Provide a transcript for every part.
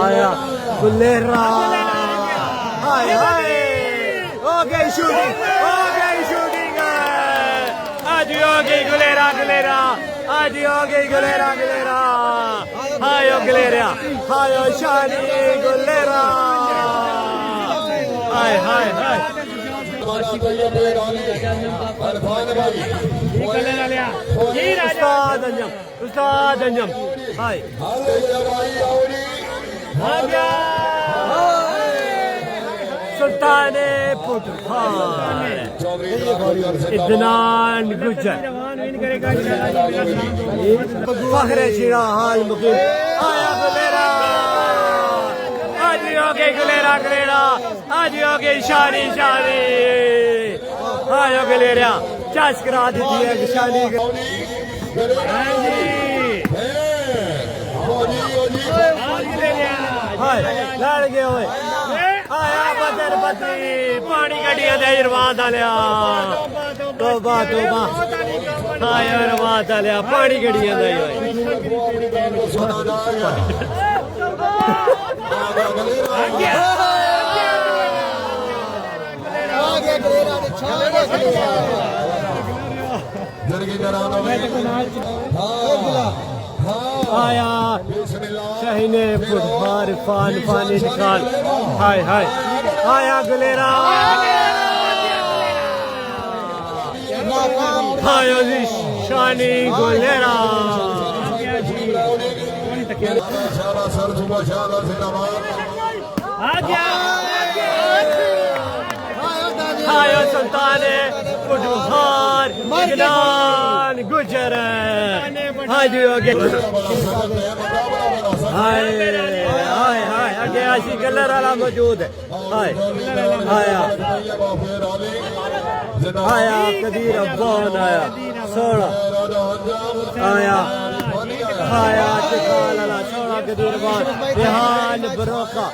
आया गुलेरा हाय हाय हो गई शूटिंग आज हो गई गुलेरा आज हो गई गुलेरा हाय ओ गुलेरा हाय ओ शानी गुलेरा हाय हाय हाय उस्ताद अंजम हाय सुल्तान पुटहार इदनान गुजर फखरे शिरा हाल मुकीम आया गुलेरा आज हो गई गुलेरा आज हो गई शानी आया गुलेरा चाश करा देती है शानी हाय लड़ गए हुए आया बदर बदरी पानी गड्डियां दे रवान लिया तौबा आया रवान लिया पानी गड्डियां दे आया शहीने फुटबार पानी निकाल हाय हाय आया गुलेरा हाय शानी गुलेरा हाय सुल्तान फुटबार इदनान गुजर हाय हाय हाय हाय आगे आशी कलर वाला मौजूद है हाय आया आया कदीर अब्बान आया 16 आया आया चिकाल वाला 16 कदीर अब्बान रेहान बरोका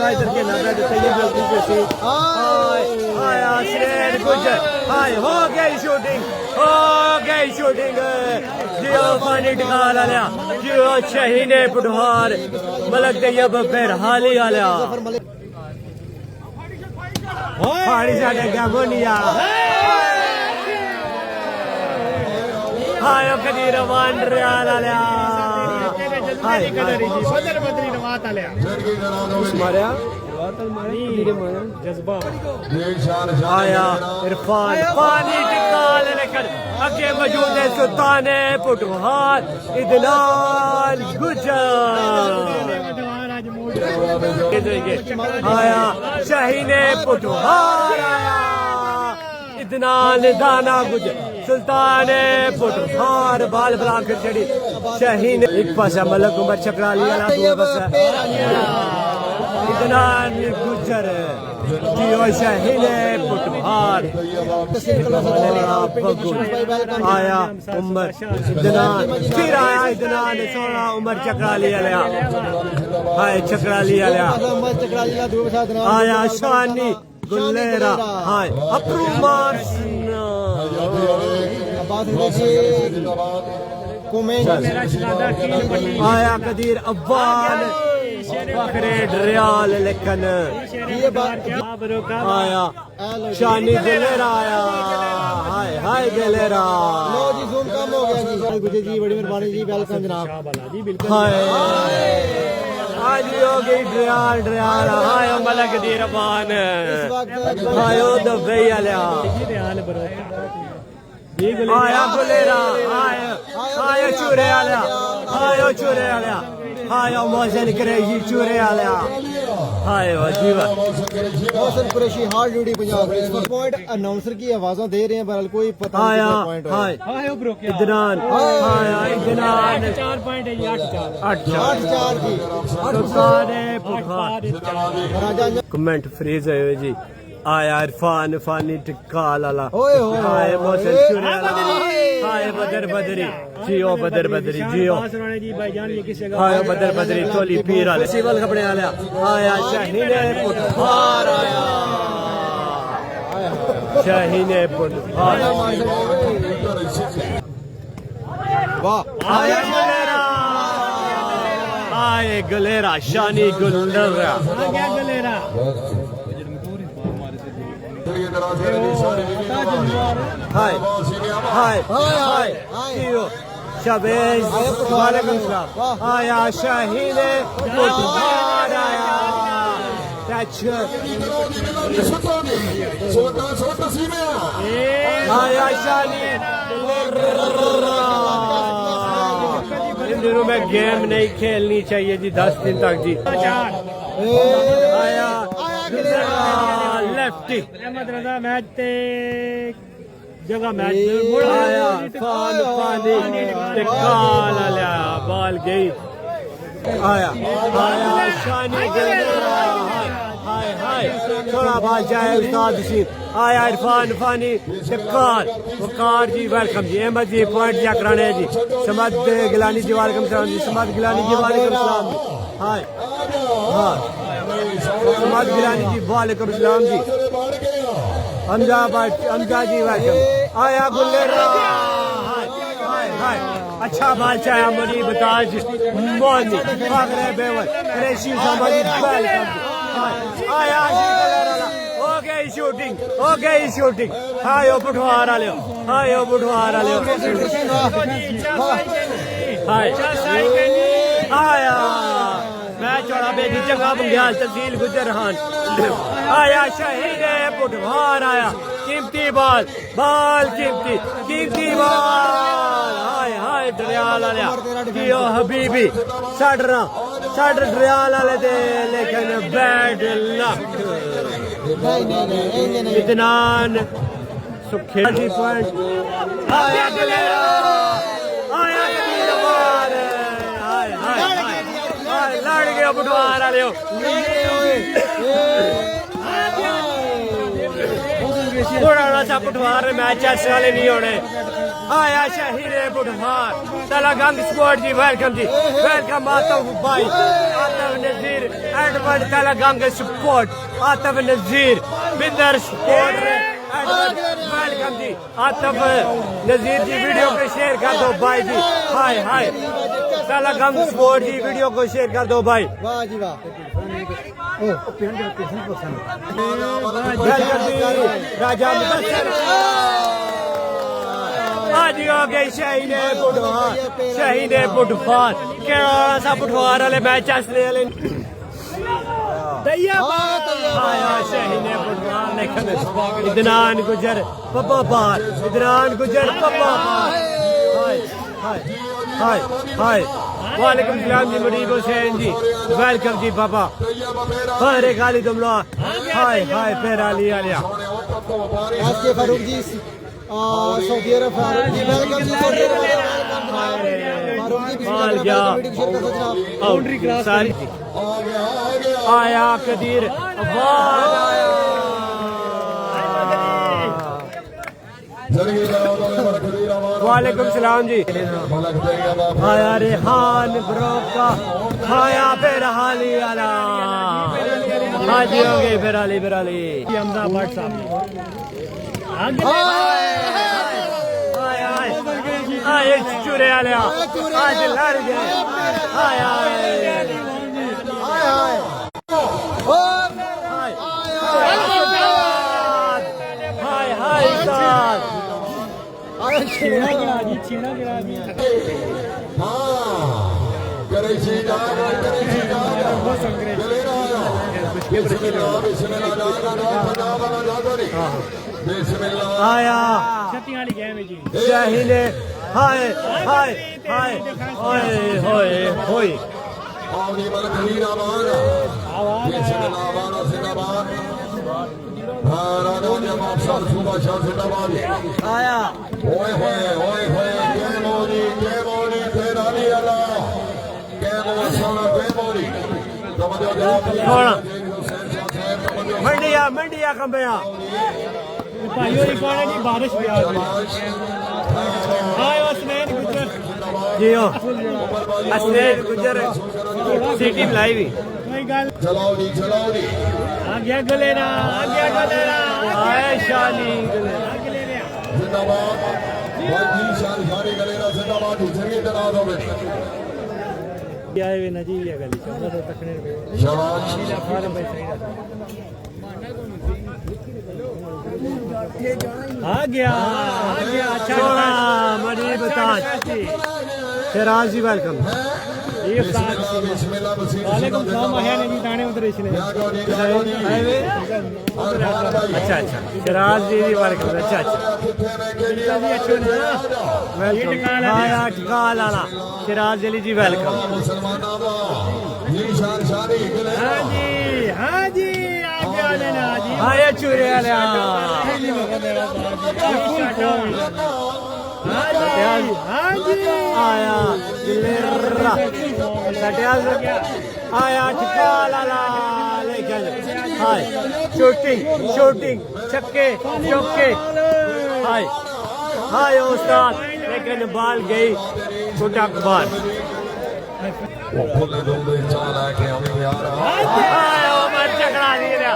इधर के लगा देते ये बिल्कुल से हाय आया शेर गुजर हाय हो गई शूटिंग जियो पानी टिकाल आया जियो शहीने पुटहार मलक तैयब फिर हाली आया पानी साडे क्या बोलिया हाय कदीर वन रियाल आया हाय बदर बदरी नवात आया मारिया जज्बा आया इरफान पानी टिकाल लेकर अगे मौजूद है सुल्तान पुटहार इदनान गुजर आया शहीने पुटहार आया इदनान दाना गुजर सुल्तान पुटहार बाल बला कर चढ़ी शहीन एक पासा मलक उमर चक्राली वाला दो पासा इदनान गुजर जियो शहीने पुटहार आया उमर इदनान फिर आया इदनान 16 उमर चक्राली वाला हाय चक्राली वाला आया शानी गुलेरा हाय अप्रूमार आया कदीर अब्बान फखरे रियाल लेकिन आया शानी गुलेरा आया हाय हाय गुलेरा लो जी जूम कम हो गया जी जी बड़ी मेहरबानी जी वेलकम जनाब हाय आज हो गई रियाल हाय मलक दी रबान हाय ओ दबई आया आया गुलेरा आया चूरे आया हाय मोहसिन कुरैशी चूरे आया हाय वाजीवा मोहसिन कुरैशी हार्ड ड्यूटी पंजाब इस पॉइंट अनाउंसर की आवाज़ें दे रहे हैं बहरहाल कोई पता नहीं पॉइंट हाय इदनान हाय इदनान 4 पॉइंट है 8-4 की सुल्तान पुटहार कमेंट फ्रीज है जी आया इरफान फानी टिकाल आला हाय मोहसिन चूरे हाय बदर बदरी जियो बदर बदरी जियो हाय बदर बदरी चोली पीर आले सिवल कपड़े आया आया शहीने पुटहार आया शहीने पुटहार वाह आया गुलेरा आए गलेरा शानी गुलेरा क्या गलेरा हाय हाय हाय शबेज वालेकुम सलाम आया शाहीन बुधवार आया आया शानी इन दिनों में गेम नहीं खेलनी चाहिए जी 10 दिन तक जी आया लेफ्टी अहमद रजा मैच ते जगह मैच आया फान पानी काल आया बाल गई आया आया शानी हाय हाय थोड़ा बाल जाए उस्ताद हसीन आया इरफान फानी काल वकार जी वेलकम जी अहमद जी पॉइंट जा कराने जी समद गिलानी जी वालेकुम सलाम जी समद गिलानी जी वालेकुम सलाम जी हाय हाँ समद गिलानी जी वालेकुम सलाम जी हमजा जी वेलकम आया गुलेरा हाय हाय अच्छा बाल चाहे मनी बताज मोनी फागरे बेवल रेशी समाजी वेलकम आया हो गई शूटिंग हाय ओ बुढ़वार वाले हाय हाय आया मैं चौड़ा बेगी जगह बंग्याल तहसील गुजरहान आया शहीद बुढ़वार आया कीमती बाल कीमती बाल हाय डरियाल आया कियो हबीबी साडरा डरियाल वाले दे लेकिन बैड लक इतनान सुखे जी पॉइंट आया गलेरा लड़ गया बुढ़वार वाले थोड़ा सा बुढ़वार मैच ऐसे वाले नहीं होने आया शहीद बुढ़वार तला गंग स्पोर्ट जी वेलकम आतफ भाई आतफ नजीर एडवर्ड तला गंग स्पोर्ट आतफ नजीर बिंदर स्पोर्ट वेलकम जी आतफ नजीर जी वीडियो को शेयर कर दो भाई जी हाय तला गंग स्पोर्ट जी वीडियो को शेयर कर दो भाई वाह जी वाह राजा आज हो गई शहीद बुढ़वार क्या सा बुढ़वार वाले मैच असले वाले आया शहीद बुढ़वार लेकिन इदनान गुजर पप्पा पार हाय वालेकुम सलाम जी मुरीब हुसैन जी वेलकम जी पापा फहरे गाली तुमला हाय फिर अली आलिया के फारूक जी सऊदी अरब फारूक जी वेलकम सारी आया कदीर वालेकुम सलाम जी आया रेहान ब्रोका आया फिर हाली आला हाजी हो गई फिर अली अहमदाबाद साहब आए चूरे वाले आज लड़ गए छेड़ा गिरा दी आया शाहीन हाय आया मंडिया कंबिया भाइयों रिकॉर्ड की बारिश भी आ गई हाय असनैन गुजर जी हो असनैन गुजर सिटी लाई भी कोई गल चलाओ नी आ गया गलेरा आए शानी जिंदाबाद वाजी शान शानी गलेरा जिंदाबाद उछल के दराज होवे आए वे ना जी ये गली 14 तो तकने आ गया अच्छा मरी बता सिराज जी वेलकम ये उस्ताद वालेकुम सलाम है नहीं ताने उधर इसने अच्छा अच्छा सिराज जी वेलकम अच्छा अच्छा जी अच्छे ना वेलकम आया टिकाल आला सिराज अली जी वेलकम हाँ जी आ गया लेना जी आया चूरे आला हाँ जी आया दिलेरा सटियाल आया टिकाल आला लेकिन हाय शूटिंग शूटिंग छक्के चौके हाय हाय उस्ताद लेकिन बाल गई छोटा बार चकड़ा नहीं रहा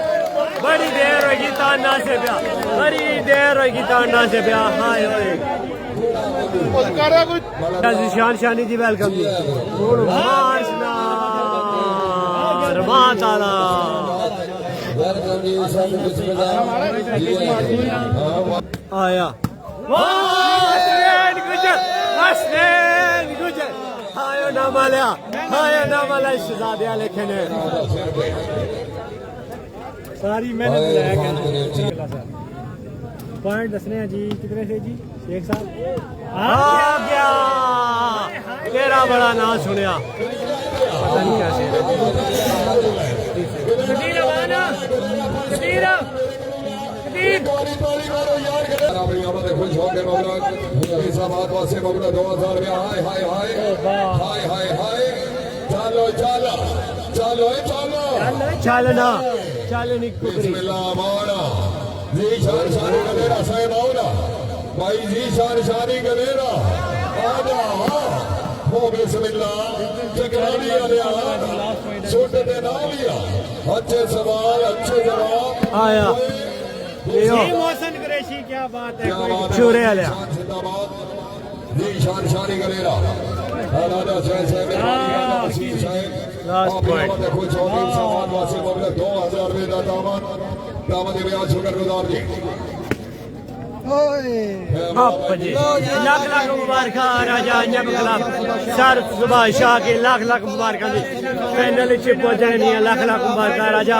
बड़ी देर होगी ताना से प्या बड़ी देर होगी ताना से प्या हाय शान शानी जी वेलकम जी माशाला आया गुजर हायो नामाल्या हायो नामाल्या शहजादिया लेकिन सारी मेहनत लगाया पॉइंट दसने हैं जी कितने से जी शेख साहब आ गया तेरा बड़ा नाम सुनिया पता नहीं कैसे चलना चलनी कुकरी भाई जी शानी गलेरा आजा हो बिस्मिल्लाह चकरा लिया छोट दे ना लिया अच्छे सवाल अच्छे जवाब आया जी मोहसिन कुरैशी क्या बात है चूरे आलिया जी शानी गलेरा राजा लास्ट पॉइंट देखो 24 सवाल वासी मुबलक 2000 रुपए का दामन दामन दे ब्याज शुक्रगुजार जी जी लाख लाख मुबारक राजा अंजब खिलाफ सर सुबह शाह के लाख लाख मुबारक जी फाइनल पहुंचे नहीं लाख लाख मुबारक राजा